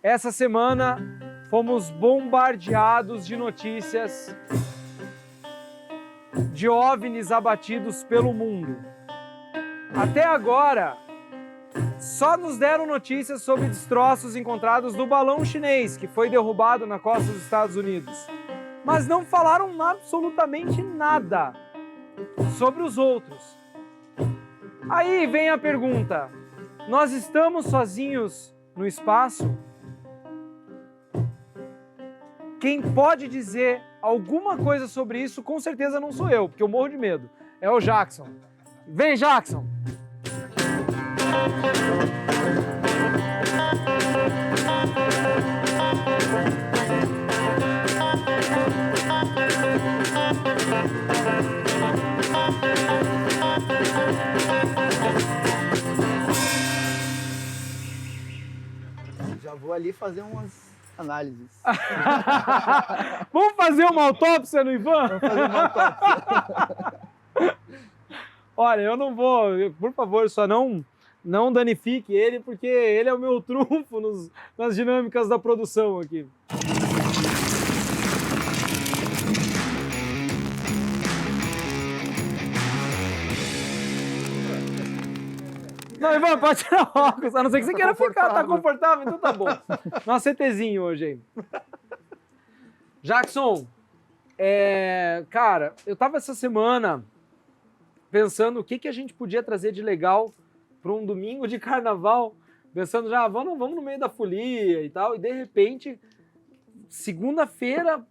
Essa semana fomos bombardeados de notícias de OVNIs abatidos pelo mundo. Até agora, só nos deram notícias sobre destroços encontrados no balão chinês, que foi derrubado na costa dos Estados Unidos. Mas não falaram absolutamente nada sobre os outros. Aí vem a pergunta: nós estamos sozinhos no espaço? Quem pode dizer alguma coisa sobre isso, com certeza não sou eu, porque eu morro de medo. É o Jackson. Vem, Jackson! Já vou ali fazer umas análises. Vamos fazer uma autópsia no Ivan? Vamos fazer uma autópsia. Olha, eu não vou, por favor, só não danifique ele, porque ele é o meu trunfo nas dinâmicas da produção aqui. Não, Ivan, pode tirar o óculos, a não ser que você queira ficar, tá confortável, então tá bom. Nosso CTzinho hoje aí. Jackson, cara, eu tava essa semana pensando o que a gente podia trazer de legal para um domingo de carnaval, pensando já, vamos no meio da folia e tal, e de repente, segunda-feira,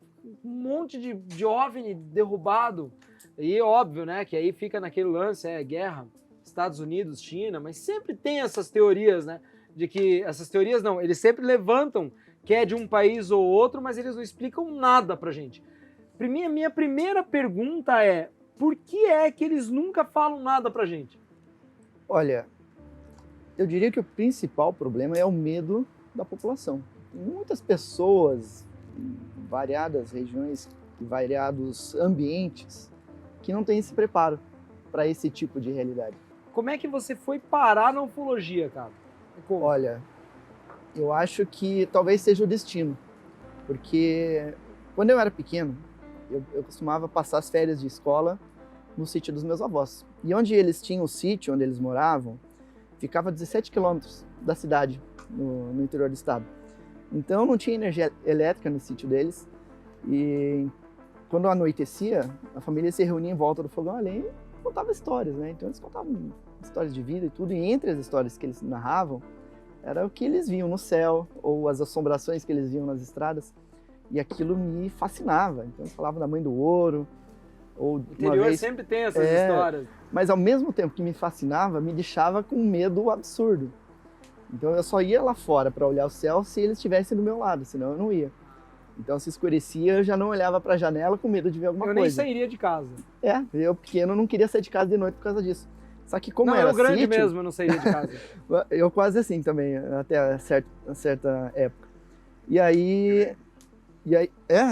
um monte de OVNI derrubado, e óbvio, né, que aí fica naquele lance, guerra, Estados Unidos, China, mas sempre tem essas teorias, né, de que, essas teorias não, eles sempre levantam que é de um país ou outro, mas eles não explicam nada pra gente. Minha primeira pergunta é, por que é que eles nunca falam nada pra gente? Olha, eu diria que o principal problema é o medo da população. Tem muitas pessoas em variadas regiões e variados ambientes que não têm esse preparo para esse tipo de realidade. Como é que você foi parar na ufologia, cara? Como? Olha, eu acho que talvez seja o destino, porque quando eu era pequeno, eu costumava passar as férias de escola no sítio dos meus avós. E onde eles tinham o sítio, onde eles moravam, ficava a 17 quilômetros da cidade, no interior do estado. Então não tinha energia elétrica no sítio deles. E quando anoitecia, a família se reunia em volta do fogão a lenha e contava histórias, né? Então eles contavam histórias de vida e tudo. E entre as histórias que eles narravam, era o que eles viam no céu, ou as assombrações que eles viam nas estradas. E aquilo me fascinava. Então eles falavam da Mãe do Ouro. Ou o interior sempre tem essas histórias. Mas ao mesmo tempo que me fascinava, me deixava com um medo absurdo. Então eu só ia lá fora para olhar o céu se eles estivessem do meu lado, senão eu não ia. Então se escurecia, eu já não olhava para a janela com medo de ver alguma coisa. Eu nem sairia de casa. Eu pequeno não queria sair de casa de noite por causa disso. Só que como era eu grande sítio, mesmo, eu não sairia de casa. Eu quase assim também, até certa época. E aí,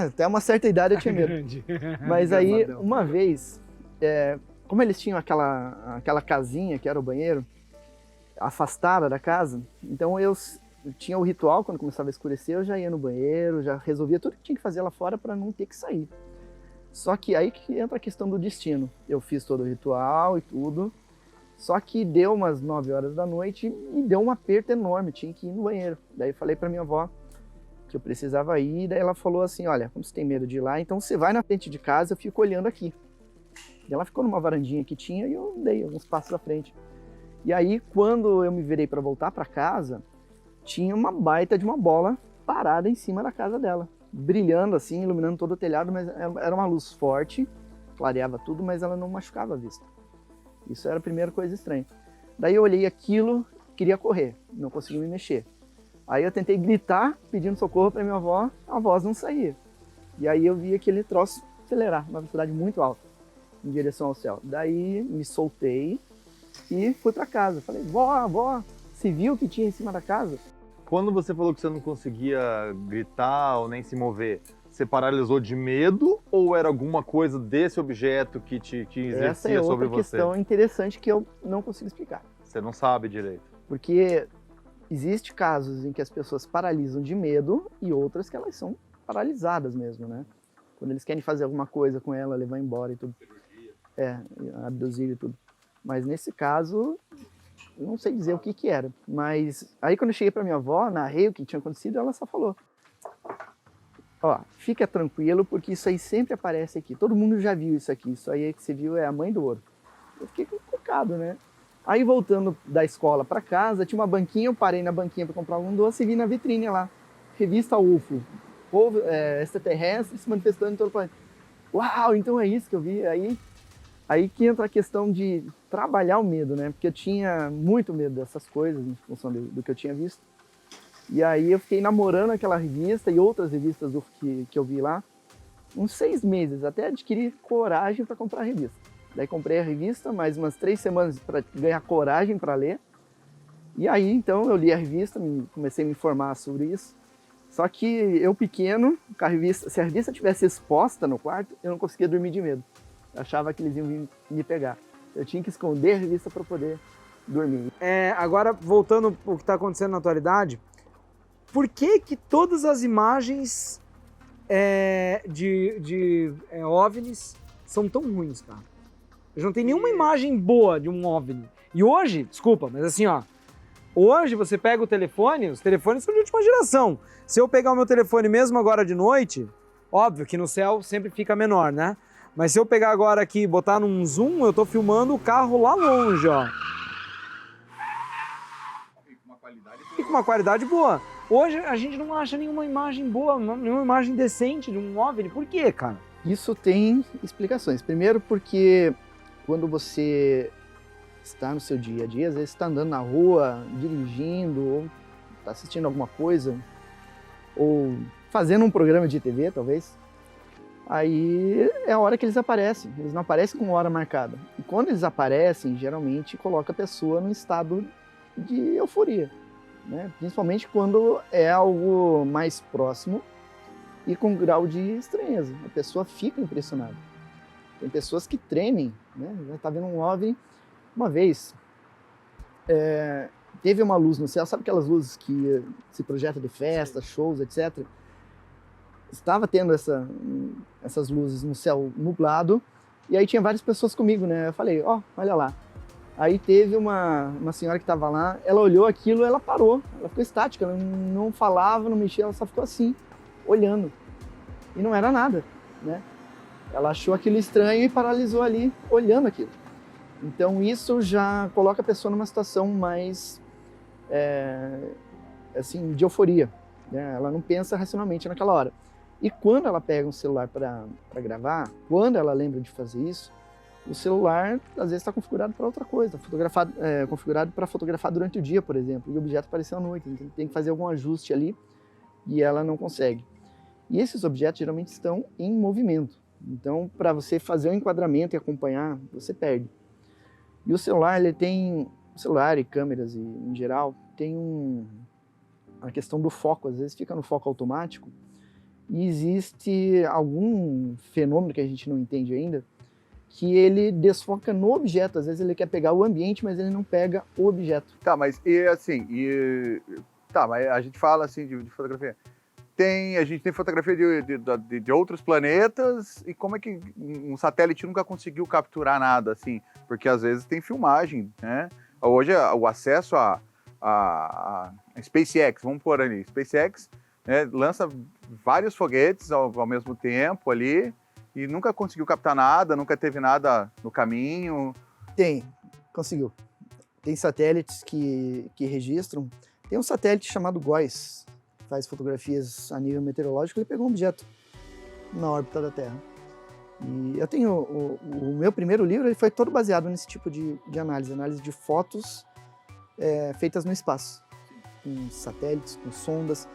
até uma certa idade eu tinha medo. Mas aí, uma vez, como eles tinham aquela casinha que era o banheiro, afastada da casa, então eu tinha o ritual, quando começava a escurecer, eu já ia no banheiro, já resolvia tudo que tinha que fazer lá fora para não ter que sair. Só que aí que entra a questão do destino. Eu fiz todo o ritual e tudo, só que deu umas 9 horas da noite e deu um aperto enorme, tinha que ir no banheiro. Daí eu falei para minha avó que eu precisava ir, daí ela falou assim, olha, como você tem medo de ir lá, então você vai na frente de casa, eu fico olhando aqui. E ela ficou numa varandinha que tinha e eu dei alguns passos à frente. E aí, quando eu me virei para voltar para casa, tinha uma baita de uma bola parada em cima da casa dela, brilhando assim, iluminando todo o telhado, mas era uma luz forte, clareava tudo, mas ela não machucava a vista. Isso era a primeira coisa estranha. Daí eu olhei aquilo, queria correr, não conseguia me mexer. Aí eu tentei gritar, pedindo socorro para minha avó, a voz não saía. E aí eu vi aquele troço acelerar, uma velocidade muito alta, em direção ao céu. Daí me soltei e fui para casa. Falei, vó, você viu o que tinha em cima da casa? Quando você falou que você não conseguia gritar ou nem se mover, você paralisou de medo ou era alguma coisa desse objeto que te exercia sobre você? Essa é outra questão interessante que eu não consigo explicar. Você não sabe direito. Porque Existem casos em que as pessoas paralisam de medo e outras que elas são paralisadas mesmo, né? Quando eles querem fazer alguma coisa com ela, levar embora e tudo. Abduzir e tudo. Mas nesse caso, eu não sei dizer o que que era. Mas aí quando eu cheguei pra minha avó, narrei o que tinha acontecido, ela só falou: ó, fica tranquilo, porque isso aí sempre aparece aqui. Todo mundo já viu isso aqui. Isso aí que você viu é a mãe do ouro. Eu fiquei complicado, né? Aí voltando da escola pra casa, tinha uma banquinha, eu parei na banquinha pra comprar um doce e vi na vitrine lá, revista UFO, povo extraterrestre se manifestando em todo o planeta. Uau, então é isso que eu vi. Aí que entra a questão de trabalhar o medo, né? Porque eu tinha muito medo dessas coisas, em função do que eu tinha visto. E aí eu fiquei namorando aquela revista e outras revistas UFO que eu vi lá, uns 6 meses, até adquirir coragem para comprar a revista. Daí comprei a revista, mais umas 3 semanas para ganhar coragem para ler. E aí, então, eu li a revista, comecei a me informar sobre isso. Só que eu pequeno, com a revista, se a revista tivesse exposta no quarto, eu não conseguia dormir de medo. Eu achava que eles iam vir me pegar. Eu tinha que esconder a revista para poder dormir. Agora, voltando ao que está acontecendo na atualidade, por que que todas as imagens de OVNIs são tão ruins, cara? Eu não tenho nenhuma imagem boa de um OVNI. E hoje, desculpa, mas assim, ó, hoje você pega o telefone, os telefones são de última geração. Se eu pegar o meu telefone mesmo agora de noite, óbvio que no céu sempre fica menor, né? Mas se eu pegar agora aqui e botar num zoom, eu tô filmando o carro lá longe, ó. E com uma qualidade boa. Hoje a gente não acha nenhuma imagem boa, nenhuma imagem decente de um OVNI. Por quê, cara? Isso tem explicações. Primeiro porque quando você está no seu dia a dia, às vezes está andando na rua, dirigindo, ou está assistindo alguma coisa, ou fazendo um programa de TV, talvez, aí é a hora que eles aparecem. Eles não aparecem com hora marcada. E quando eles aparecem, geralmente coloca a pessoa num estado de euforia, né? Principalmente quando é algo mais próximo e com grau de estranheza. A pessoa fica impressionada. Tem pessoas que tremem, né? Já tá vendo um OVNI. Uma vez, teve uma luz no céu, sabe aquelas luzes que se projetam de festa, shows, etc. Estava tendo essas luzes no céu nublado, e aí tinha várias pessoas comigo, né? Eu falei, ó, olha lá. Aí teve uma senhora que estava lá, ela olhou aquilo, ela parou, ela ficou estática, ela não falava, não mexia, ela só ficou assim, olhando. E não era nada, né? Ela achou aquilo estranho e paralisou ali, olhando aquilo. Então isso já coloca a pessoa numa situação mais, assim, de euforia, né? Ela não pensa racionalmente naquela hora. E quando ela pega um celular para gravar, quando ela lembra de fazer isso, o celular às vezes está configurado para outra coisa, configurado para fotografar durante o dia, por exemplo, e o objeto apareceu à noite, então tem que fazer algum ajuste ali e ela não consegue. E esses objetos geralmente estão em movimento, então para você fazer o enquadramento e acompanhar, você perde. E o celular, celular e câmeras em geral, tem a questão do foco, às vezes fica no foco automático e existe algum fenômeno que a gente não entende ainda, que ele desfoca no objeto. Às vezes ele quer pegar o ambiente, mas ele não pega o objeto. Tá, mas mas a gente fala assim de fotografia. A gente tem fotografia de outros planetas, e como é que um satélite nunca conseguiu capturar nada, assim? Porque às vezes tem filmagem, né? Hoje o acesso a SpaceX, vamos pôr ali, SpaceX, né, lança vários foguetes ao mesmo tempo ali, e nunca conseguiu captar nada, nunca teve nada no caminho. Conseguiu. Tem satélites que registram. Tem um satélite chamado GOES, que faz fotografias a nível meteorológico. Ele pegou um objeto na órbita da Terra. E eu tenho o meu primeiro livro, ele foi todo baseado nesse tipo de análise de fotos feitas no espaço, com satélites, com sondas.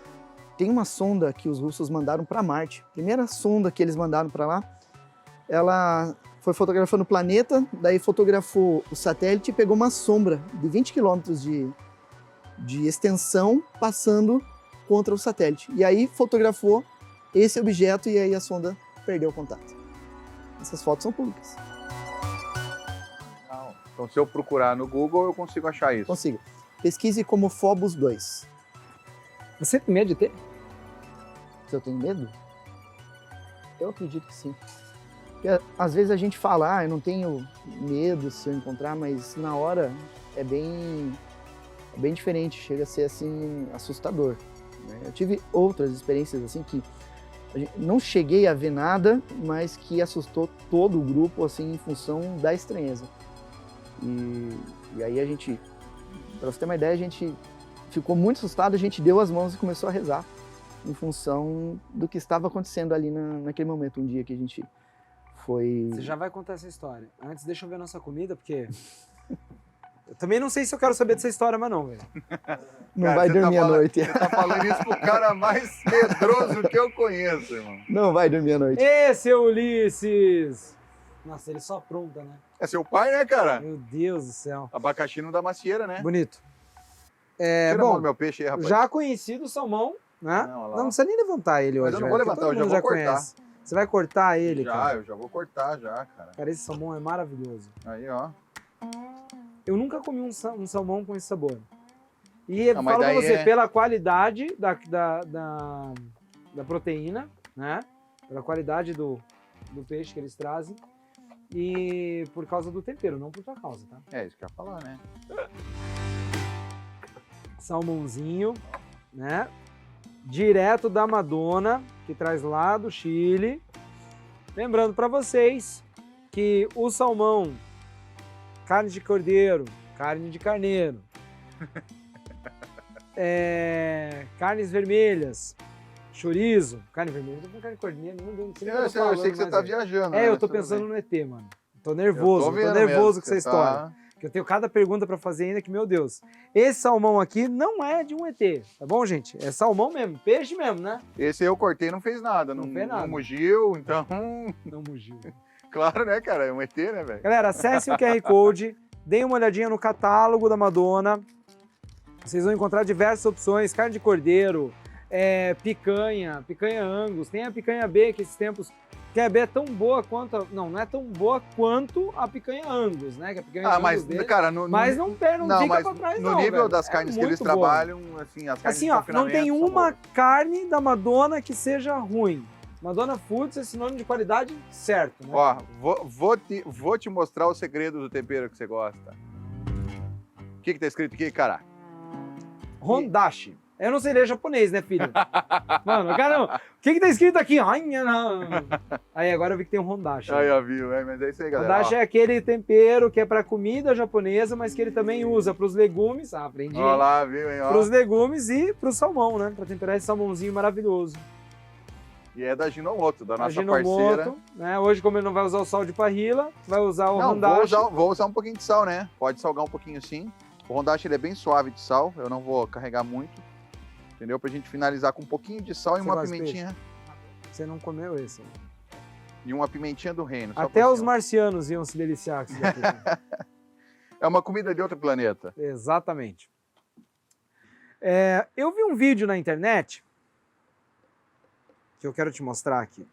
Tem uma sonda que os russos mandaram para Marte. A primeira sonda que eles mandaram para lá, ela foi fotografando o planeta, daí fotografou o satélite e pegou uma sombra de 20 quilômetros de extensão passando contra o satélite. E aí fotografou esse objeto e aí a sonda perdeu o contato. Essas fotos são públicas. Então, se eu procurar no Google, eu consigo achar isso? Consigo. pesquise como Phobos 2. Você tem medo de ter? Se eu tenho medo? Eu acredito que sim. Porque, às vezes a gente fala, eu não tenho medo se eu encontrar, mas na hora é bem diferente, chega a ser assim assustador, né? Eu tive outras experiências assim que não cheguei a ver nada, mas que assustou todo o grupo assim em função da estranheza. E aí a gente, para você ter uma ideia, a gente ficou muito assustado, a gente deu as mãos e começou a rezar em função do que estava acontecendo ali naquele momento, um dia que a gente foi... Você já vai contar essa história. Antes, deixa eu ver a nossa comida, porque... Eu também não sei se eu quero saber dessa história, mas não, velho. Não Cara, vai você dormir à noite. Você tá falando isso pro cara mais medroso que eu conheço, irmão. Não vai dormir à noite. Ê, seu Ulisses! Nossa, ele só apronta, né? É seu pai, né, cara? Meu Deus do céu. Abacaxi não dá macieira, né? Bonito. Tira a mão Bom, do meu peixe aí, rapaz. já conhecido o salmão, né? Não, olha lá. Não precisa nem levantar ele Mas hoje. eu não vou velho, levantar, porque eu todo já mundo vou cortar. conhece. Você vai cortar ele, cara? Eu já vou cortar já, cara. Cara, esse salmão é maravilhoso. Aí, ó. Eu nunca comi um salmão com esse sabor. E Não, mas falo pra daí você, pela qualidade da proteína, né? Pela qualidade do peixe que eles trazem. E por causa do tempero, não por tua causa, tá? É isso que eu ia falar, né? Salmãozinho, né? Direto da Madonna, que traz lá do Chile. Lembrando para vocês que o salmão, carne de cordeiro, carne de carneiro, carnes vermelhas, chorizo, carne vermelha, não tô com carne de cordeiro, não sei nem o que eu tô Eu falando, sei que você mas tá viajando. eu né? tô Tudo pensando bem. no ET, mano. Tô nervoso, Eu tô vendo nervoso mesmo com essa que história. tá. Que eu tenho cada pergunta pra fazer ainda que, meu Deus. Esse salmão aqui não é de um ET, tá bom, gente? É salmão mesmo, peixe mesmo, né? Esse eu cortei e não fez nada. Não fez nada. Não mugiu, então... Não mugiu. Claro, né, cara? É um ET, né, velho? Galera, acessem o QR Code, deem uma olhadinha no catálogo da Madonna. Vocês vão encontrar diversas opções, carne de cordeiro, picanha Angus, tem a picanha B, que esses tempos... A picanha B é tão boa quanto... Não é tão boa quanto a picanha Angus, né? Que a picanha Angus Mas, deles, cara... mas não fica mas pra trás, no não, nível velho. das carnes que muito eles boa. trabalham, assim, as carnes Assim, de ó, não confinamento tem são uma boas. carne da Madonna que seja ruim. Madonna Foods é sinônimo de qualidade certo, né? Ó, vou te mostrar o segredo do tempero que você gosta. O que tá escrito aqui, cara? Hondashi. Eu não sei ler japonês, né, filho? Mano, cara, o que tá escrito aqui? Ai, não. Aí agora eu vi que tem um Hondashi. Aí, ó, viu? Mas é isso aí, galera. Hondashi é aquele tempero que é pra comida japonesa, mas que ele também usa pros legumes. Ah, aprendi. Ó lá, viu, hein? Ó. Pros legumes e pro salmão, né? Pra temperar esse salmãozinho maravilhoso. E é da Ginomoto, da nossa Ajinomoto, parceira. né? Hoje, como ele não vai usar o sal de parrilla, vai usar o Não, Hondashi. vou usar um pouquinho de sal, né? Pode salgar um pouquinho sim. O Hondashi ele é bem suave de sal, eu não vou carregar muito. Entendeu? Pra gente finalizar com um pouquinho de sal e Você uma gosta de pimentinha. Você não comeu esse. E uma pimentinha do reino. só Até por os cima. marcianos iam se deliciar com isso daqui. É uma comida de outro planeta. Exatamente. Eu vi um vídeo na internet que eu quero te mostrar aqui.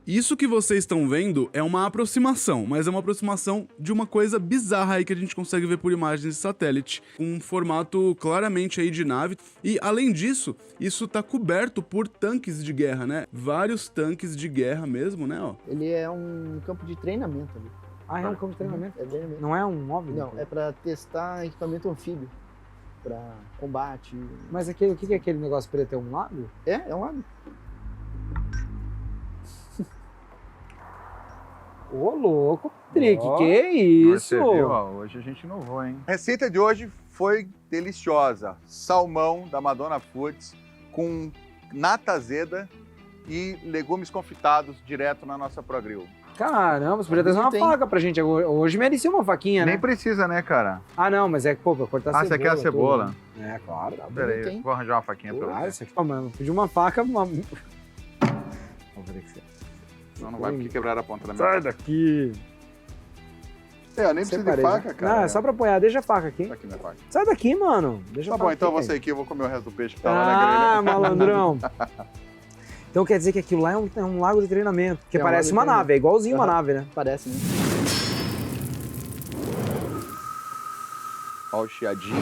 Isso que vocês estão vendo é uma aproximação, mas é uma aproximação de uma coisa bizarra aí que a gente consegue ver por imagens de satélite, com um formato claramente aí de nave. E além disso, isso tá coberto por tanques de guerra, né? Vários tanques de guerra mesmo, né? Ó. Ele é um campo de treinamento ali. Ah, é um campo de treinamento? É treinamento. Não é um OVNI? Não, é para testar equipamento anfíbio. Para combate. Mas o que é aquele negócio preto? É um lago? É um lago. Ô, louco, Patrick, Ó, que isso? Você viu, ó, hoje a gente inovou, hein? A receita de hoje foi deliciosa. Salmão da Madonna Foods com nata azeda e legumes confitados direto na nossa ProGrill. Caramba, você podia trazer uma Tem. faca pra gente. Hoje merecia uma faquinha, Nem né? precisa, né, cara? Ah, não, mas é que, pô, pra cortar Ah, cebola. você quer a cebola? tudo. É, claro. Dá Pera aí, tem. vou arranjar uma faquinha pra Ah, você. isso aqui, ó, mano, pedi uma faca, Vamos ver aqui. Senão não vai porque quebrar a ponta da minha Sai daqui. É, eu nem preciso de Separei, faca, né? cara. Não, é só pra apoiar, deixa a faca aqui. Tá aqui minha faca. Sai daqui, mano. Deixa Tá a bom, faca então aqui, você velho. aqui, eu vou comer o resto do peixe que tá lá na Ah, grelha. malandrão. Então quer dizer que aquilo lá é um lago de treinamento. Porque É um parece lago de uma nave, é igualzinho uma Aham. nave, né? Parece, né? Ó o chiadinho.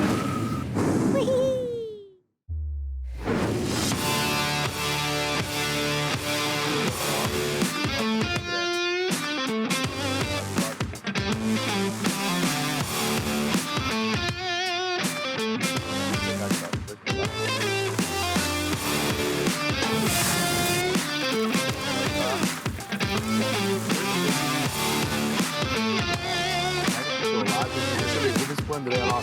O André lá.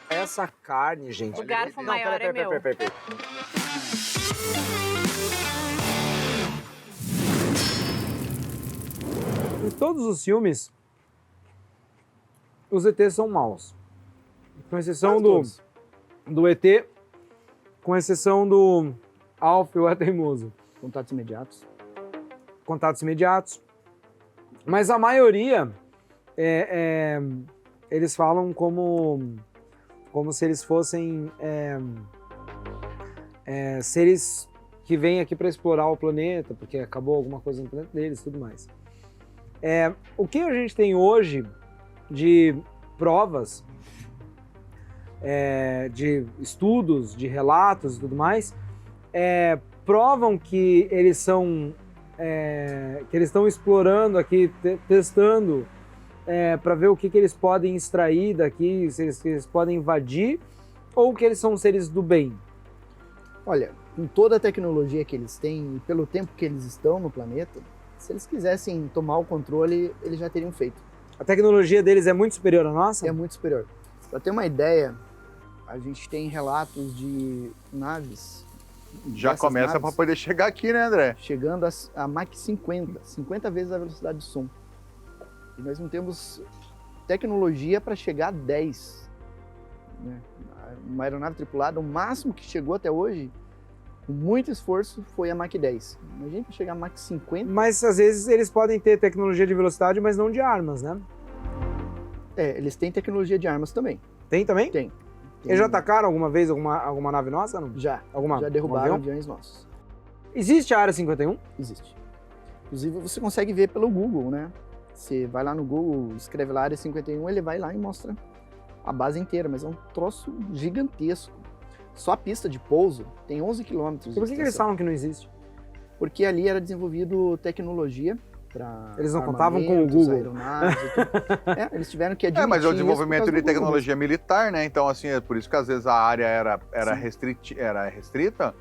Essa carne, gente. O garfo maior é meu. Peraí. Em todos os filmes, os ETs são maus. Com exceção do ET, com exceção do Alf, o É Teimoso. Contatos imediatos. Contatos imediatos. Mas a maioria, eles falam como se eles fossem seres que vêm aqui para explorar o planeta, porque acabou alguma coisa no planeta deles e tudo mais. O que a gente tem hoje de provas, de estudos, de relatos e tudo mais, provam que eles são que eles estão explorando aqui, testando para ver o que eles podem extrair daqui, se eles podem invadir, ou que eles são seres do bem. Olha, com toda a tecnologia que eles têm e pelo tempo que eles estão no planeta, se eles quisessem tomar o controle, eles já teriam feito. A tecnologia deles é muito superior à nossa? É muito superior. Para ter uma ideia, a gente tem relatos de naves. Já começa para poder chegar aqui, né, André? Chegando a Mach 50 vezes a velocidade do som. E nós não temos tecnologia para chegar a 10. Né? Uma aeronave tripulada, o máximo que chegou até hoje, com muito esforço, foi a Mach 10. Imagina para chegar a Mach 50. Mas às vezes eles podem ter tecnologia de velocidade, mas não de armas, né? Eles têm tecnologia de armas também. Tem também? Tem. Eles já atacaram alguma vez alguma nave nossa? Não? Já Já derrubaram aviões nossos. Existe a Área 51? Existe. Inclusive, você consegue ver pelo Google, né? Você vai lá no Google, escreve lá Área 51, ele vai lá e mostra a base inteira, mas é um troço gigantesco. Só a pista de pouso tem 11 quilômetros. E por que eles falam que não existe? Porque ali era desenvolvido tecnologia para eles não contavam com o Google. Aeronaves e tudo. Eles tiveram que admitir Mas é o isso desenvolvimento por causa de do Google. tecnologia militar, né? Então, assim, é por isso que às vezes a área era restrita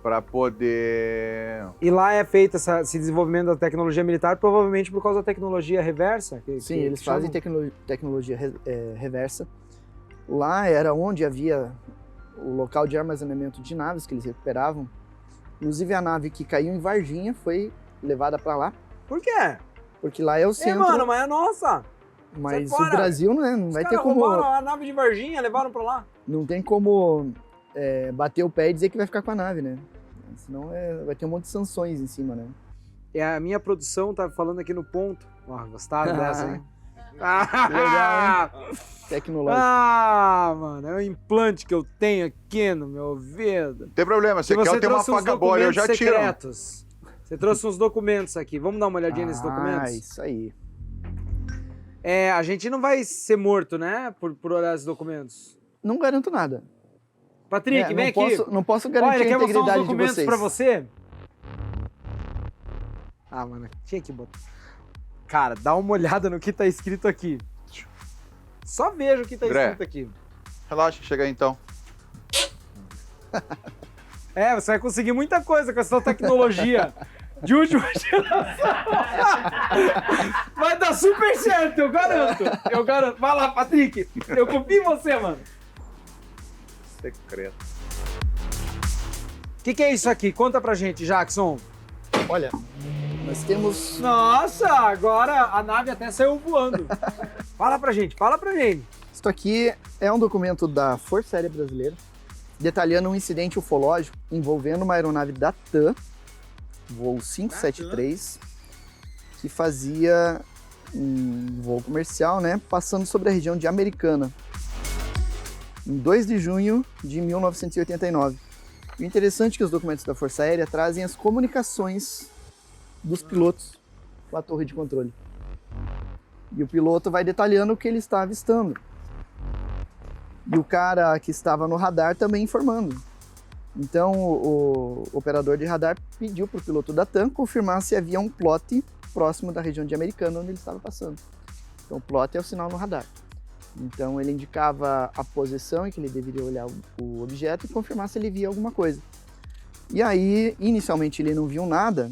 para poder... E lá é feito esse desenvolvimento da tecnologia militar, provavelmente por causa da tecnologia reversa? Sim, eles fazem tecnologia reversa. Lá era onde havia o local de armazenamento de naves que eles recuperavam. Inclusive a nave que caiu em Varginha foi levada para lá. Por quê? Porque lá é o centro. Mano, mas é nossa! Mas Sai o fora. Brasil não vai ter como... roubaram a nave de Varginha, levaram pra lá. Não tem como bater o pé e dizer que vai ficar com a nave, né? Senão vai ter um monte de sanções em cima, né? A minha produção tá falando aqui no ponto. Gostaram dessa, hein? Legal, hein? Tecnológico. Mano, é o implante que eu tenho aqui no meu ouvido. Não tem problema, você quer ter uma faca boa, eu já tiro. Você trouxe uns documentos aqui. Vamos dar uma olhadinha nesses documentos? Isso aí. A gente não vai ser morto, né? Por olhar esses documentos. Não garanto nada. Patrick, vem aqui. Não posso garantir a integridade de vocês. Olha, quer mostrar uns documentos pra você? Mano, tinha que botar. Cara, dá uma olhada no que tá escrito aqui. Só veja o que tá escrito aqui. Relaxa, chega aí então. Você vai conseguir muita coisa com essa tecnologia de última geração. Vai dar super certo, eu garanto. Vai lá, Patrick. Eu confio em você, mano. Secreto. O que é isso aqui? Conta pra gente, Jackson. Olha, nós temos... Nossa, agora a nave até saiu voando. Fala pra gente. Isso aqui é um documento da Força Aérea Brasileira, detalhando um incidente ufológico envolvendo uma aeronave da TAM, voo 573, que fazia um voo comercial, né, passando sobre a região de Americana, em 2 de junho de 1989. O interessante é que os documentos da Força Aérea trazem as comunicações dos pilotos com a torre de controle. E o piloto vai detalhando o que ele está avistando. E o cara que estava no radar também informando. Então, o operador de radar pediu para o piloto da TAM confirmar se havia um plot próximo da região de Americana onde ele estava passando. Então, o plot é o sinal no radar. Então, ele indicava a posição em que ele deveria olhar o objeto e confirmar se ele via alguma coisa. E aí, inicialmente, ele não viu nada,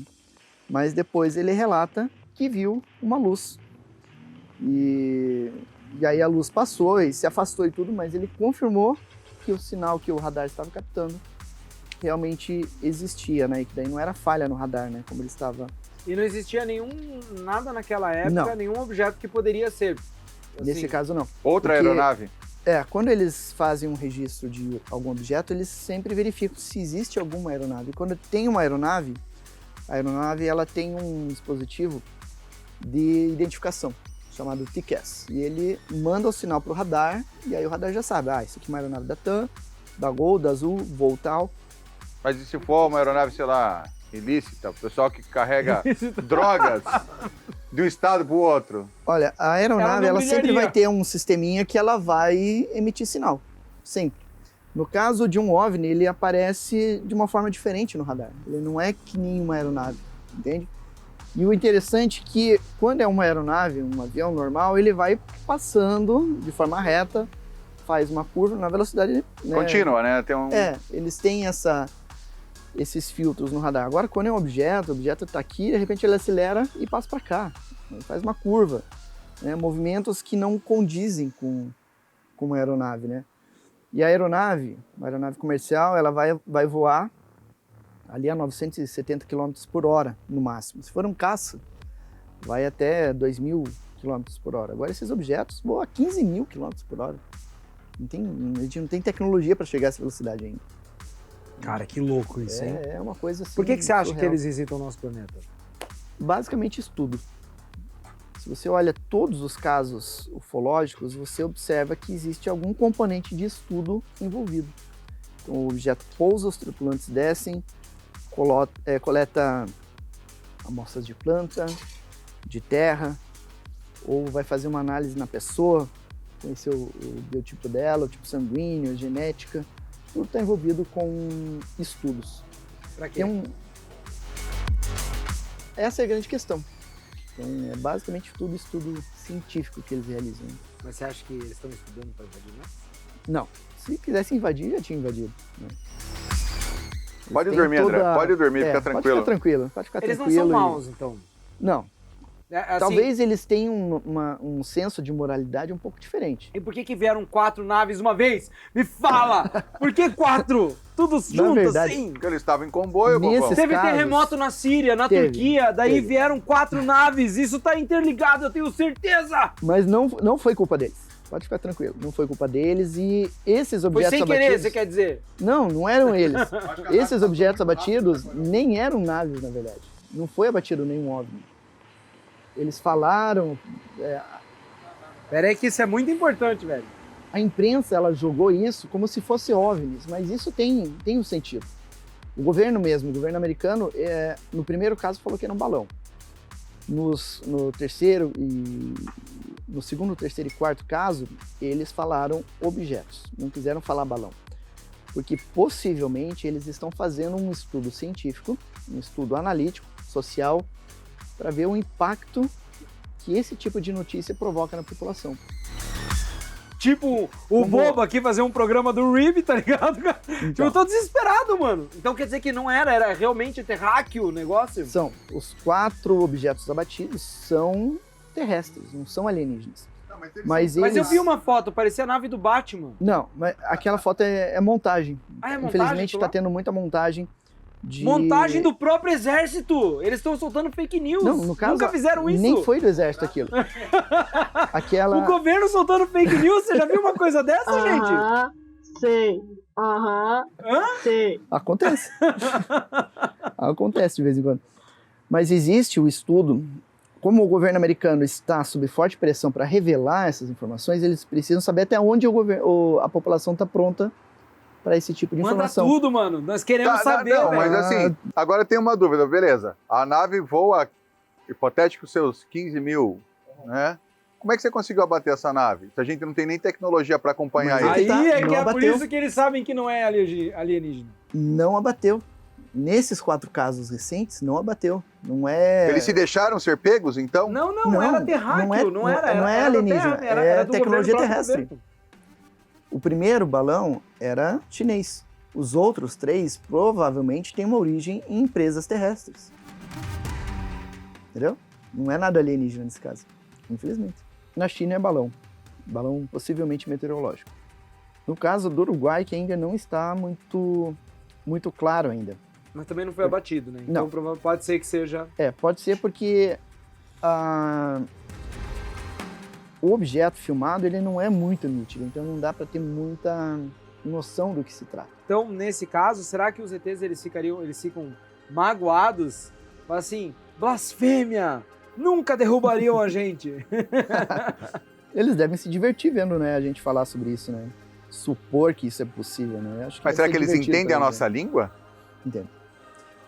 mas depois ele relata que viu uma luz. E aí a luz passou e se afastou e tudo, mas ele confirmou que o sinal que o radar estava captando realmente existia, né? E que daí não era falha no radar, né? Como ele estava... E não existia nada naquela época, nenhum objeto que poderia ser. Assim, nesse caso, não. Outra aeronave? Quando eles fazem um registro de algum objeto, eles sempre verificam se existe alguma aeronave. E quando tem uma aeronave, a aeronave ela tem um dispositivo de identificação, chamado TCAS. E ele manda o sinal para o radar, e aí o radar já sabe, isso aqui é uma aeronave da TAM, da Gol, da Azul, voo tal. Mas e se for uma aeronave, sei lá, ilícita, o pessoal que carrega drogas de um estado para o outro? Olha, a aeronave ela sempre brilharia. vai ter um sisteminha que ela vai emitir sinal, sempre. No caso de um OVNI, ele aparece de uma forma diferente no radar. Ele não é que nem uma aeronave, entende? E o interessante é que quando é uma aeronave, um avião normal, ele vai passando de forma reta, faz uma curva na velocidade... né, Contínua, né? Tem um... eles têm esses filtros no radar. Agora, quando é um objeto, o objeto está aqui, de repente ele acelera e passa para cá. Ele faz uma curva, né? Movimentos que não condizem com uma aeronave, né? E a aeronave, uma aeronave comercial, ela vai voar ali a 970 km por hora, no máximo. Se for um caça, vai até 2.000 km por hora. Agora, esses objetos voam a 15.000 km por hora. A gente não tem tecnologia para chegar a essa velocidade ainda. Cara, que louco isso, hein? É uma coisa assim... Por que você acha surreal. que eles visitam o nosso planeta? Basicamente estudo. Se você olha todos os casos ufológicos, você observa que existe algum componente de estudo envolvido. Então, o objeto pousa, os tripulantes descem, coleta amostras de planta, de terra, ou vai fazer uma análise na pessoa, conhecer o biotipo dela, o tipo sanguíneo, a genética. Tudo está envolvido com estudos. Pra quê? Essa é a grande questão. Então, é basicamente tudo estudo científico que eles realizam. Mas você acha que eles estão estudando para invadir, né? Não. Se quisesse invadir, já tinha invadido. Né? Pode Eles dormir, têm André. Pode dormir, fica tranquilo. Pode ficar tranquilo. Pode ficar Eles não tranquilo. são maus, então. Não. Assim, Talvez eles tenham um senso de moralidade um pouco diferente. E por que vieram 4 naves uma vez? Me fala! Por que 4? Tudo junto verdade, assim? Porque eles estavam em comboio, Nesses Bobão. Teve casos, terremoto na Síria, na teve, Turquia, daí teve. vieram 4 naves. Isso tá interligado, eu tenho certeza! Mas não foi culpa deles. Pode ficar tranquilo. Não foi culpa deles e esses Foi objetos sem querer, abatidos... você quer dizer? Não eram eles. Esses objetos abatidos nem eram naves, na verdade. Não foi abatido nenhum OVNI. Eles falaram... Pera aí que isso é muito importante, velho. A imprensa ela jogou isso como se fosse OVNIs, mas isso tem um sentido. O governo mesmo, o governo americano, no primeiro caso falou que era um balão. No segundo, terceiro e quarto caso, eles falaram objetos, não quiseram falar balão. Porque possivelmente eles estão fazendo um estudo científico, um estudo analítico, social, para ver o impacto que esse tipo de notícia provoca na população. Tipo, o Bobo aqui fazer um programa do RIB, tá ligado? Tipo, eu tô desesperado, mano. Então quer dizer que não era realmente terráqueo o negócio? São, os 4 objetos abatidos são terrestres, não são alienígenas. Mas eu vi uma foto, parecia a nave do Batman. Não, mas aquela foto é montagem. Ah, é montagem? Infelizmente está tendo muita montagem de... Montagem do próprio exército! Eles estão soltando fake news! Não, no caso, nunca fizeram isso! Nem foi do exército aquilo. Aquela... O governo soltando fake news, você já viu uma coisa dessa, gente? Sei. Sei. Acontece. Acontece de vez em quando. Mas existe o estudo, como o governo americano está sob forte pressão para revelar essas informações, eles precisam saber até onde a população está pronta para esse tipo de informação. Manda tudo, mano. Nós queremos saber, não, velho. mas assim, agora tem uma dúvida, beleza. A nave voa hipotético seus 15 mil, né? Como é que você conseguiu abater essa nave? Se a gente não tem nem tecnologia para acompanhar Mas ele. Aí é não que é por abateu. isso que eles sabem que não é alienígena. Não abateu. Nesses 4 casos recentes, não abateu. Não é... Eles se deixaram ser pegos, então? Não, era terráqueo, não é alienígena, é do tecnologia governo, terrestre. governo. O primeiro balão era chinês. Os outros 3 provavelmente têm uma origem em empresas terrestres. Entendeu? Não é nada alienígena nesse caso, infelizmente. Na China é balão possivelmente meteorológico. No caso do Uruguai, que ainda não está muito claro ainda. Mas também não foi abatido, né? Então pode ser que seja... Pode ser porque o objeto filmado ele não é muito nítido, então não dá para ter muita noção do que se trata. Então, nesse caso, será que os ETs eles ficam magoados? Falam assim, blasfêmia! Nunca derrubariam a gente! Eles devem se divertir vendo, né, a gente falar sobre isso, né? Supor que isso é possível, né? Acho que Mas deve será ser que eles divertido entendem a pra nossa língua? Entendo.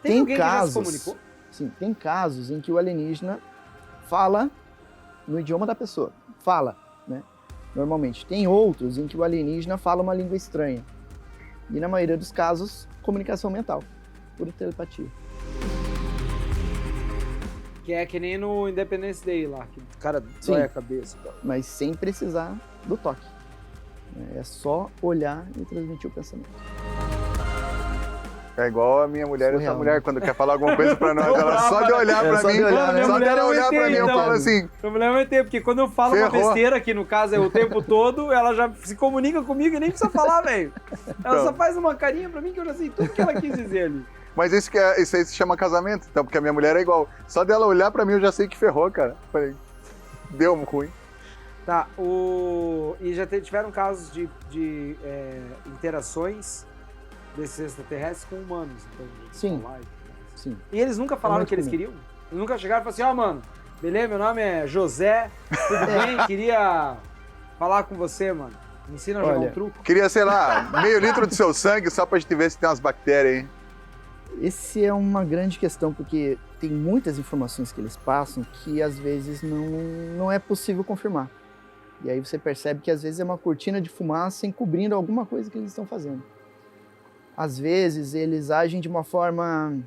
Tem alguém que já se comunicou? Sim, tem casos em que o alienígena fala no idioma da pessoa. Fala, né? Normalmente. Tem outros em que o alienígena fala uma língua estranha. E na maioria dos casos, comunicação mental, por telepatia. Que é que nem no Independence Day lá, que o cara Sim. dói a cabeça. Mas sem precisar do toque. É só olhar e transmitir o pensamento. É igual a minha mulher e Surreal, essa mulher, né? quando quer falar alguma coisa pra nós, ela só de olhar pra só mim, de olhar, né? só dela olhar pra mim, eu então. falo assim, O problema vai ter, porque quando eu falo uma Ferrou. besteira, que no caso é o tempo todo, ela já se comunica comigo e nem precisa falar, velho. Ela só faz uma carinha pra mim que eu já sei tudo que ela quis dizer ali. mas isso aí se chama casamento, então, porque a minha mulher é igual. Só dela olhar pra mim, eu já sei que ferrou, cara. Falei, deu ruim. Tá, e já tiveram casos de interações desses extraterrestres com humanos. Então, Sim. falar Sim. e eles nunca falaram o muito que eles comum. queriam? Eles nunca chegaram e falaram assim, mano, beleza, meu nome é José, tudo bem? Queria falar com você, mano. Me ensina a jogar Olha, um truco. Queria, sei lá, meio litro do seu sangue só pra gente ver se tem umas bactérias aí. Esse é uma grande questão, porque tem muitas informações que eles passam que às vezes não é possível confirmar. E aí você percebe que às vezes é uma cortina de fumaça encobrindo alguma coisa que eles estão fazendo. Às vezes eles agem de uma forma,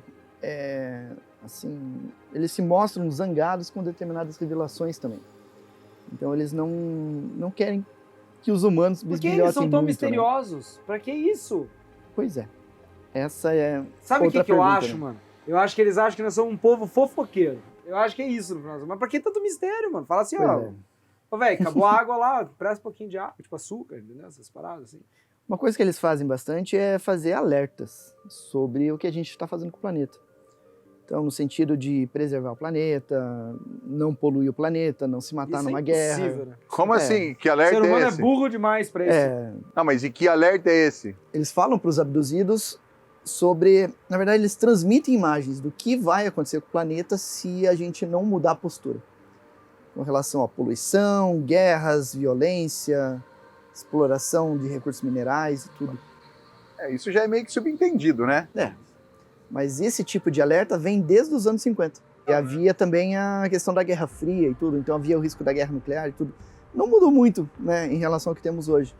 assim, eles se mostram zangados com determinadas revelações também. Então eles não querem que os humanos Por que bisbilhotem eles são tão muito, né? misteriosos? Pra que isso? Pois é. Essa é Sabe o outra que eu pergunta, acho, né? mano? Eu acho que eles acham que nós somos um povo fofoqueiro. Eu acho que é isso, no final. Mas pra que tanto mistério, mano? Fala assim, Pois ó. é. Ô, velho, acabou a água lá, presta um pouquinho de água, tipo açúcar, entendeu? Essas paradas assim. Uma coisa que eles fazem bastante é fazer alertas sobre o que a gente está fazendo com o planeta. Então, no sentido de preservar o planeta, não poluir o planeta, não se matar Isso numa é guerra. impossível, né? Como É. assim? Que O alerta ser humano é é esse? burro demais pra isso. Não, mas e que alerta é esse? Eles falam para os abduzidos sobre... Na verdade, eles transmitem imagens do que vai acontecer com o planeta se a gente não mudar a postura. Com relação à poluição, guerras, violência, exploração de recursos minerais e tudo. Isso já é meio que subentendido, né? Mas esse tipo de alerta vem desde os anos 50. E havia também a questão da Guerra Fria e tudo, então havia o risco da guerra nuclear e tudo. Não mudou muito, né, em relação ao que temos hoje.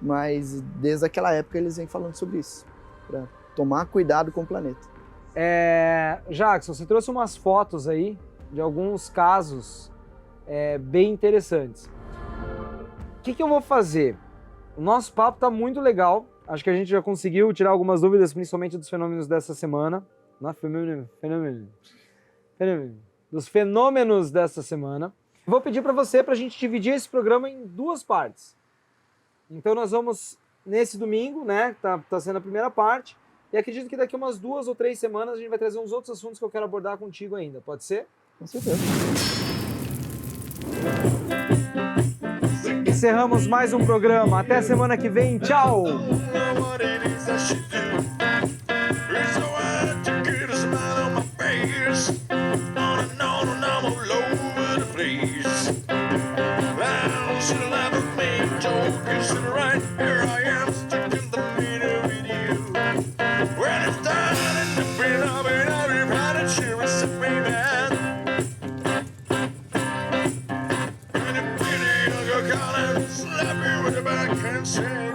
Mas desde aquela época eles vêm falando sobre isso, para tomar cuidado com o planeta. Jackson, você trouxe umas fotos aí de alguns casos bem interessantes. O que eu vou fazer? O nosso papo tá muito legal. Acho que a gente já conseguiu tirar algumas dúvidas, principalmente dos fenômenos dessa semana. Dos fenômenos dessa semana. Vou pedir para você, para a gente dividir esse programa em 2 partes. Então nós vamos, nesse domingo, né, tá sendo a primeira parte, e acredito que daqui umas 2 ou 3 semanas a gente vai trazer uns outros assuntos que eu quero abordar contigo ainda. Pode ser? Com certeza. Encerramos mais um programa. Até semana que vem. Tchau! Sei